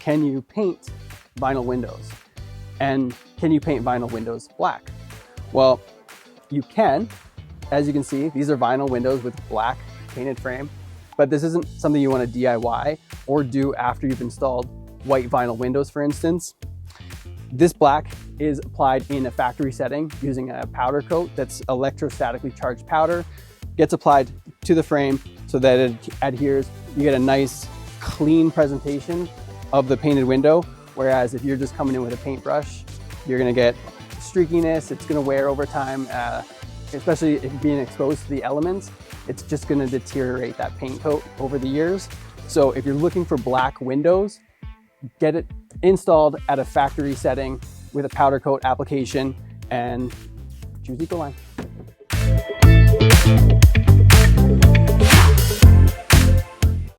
can you paint vinyl windows? And can you paint vinyl windows black? Well, you can. As you can see, these are vinyl windows with black painted frame, but this isn't something you want to DIY or do after you've installed white vinyl windows, for instance. This black is applied in a factory setting using a powder coat that's electrostatically charged powder, gets applied to the frame so that it adheres. You get a nice clean presentation of the painted window. Whereas if you're just coming in with a paintbrush, you're gonna get streakiness, it's gonna wear over time, especially if being exposed to the elements, it's just gonna deteriorate that paint coat over the years. So if you're looking for black windows, get it installed at a factory setting with a powder coat application and choose Ecoline.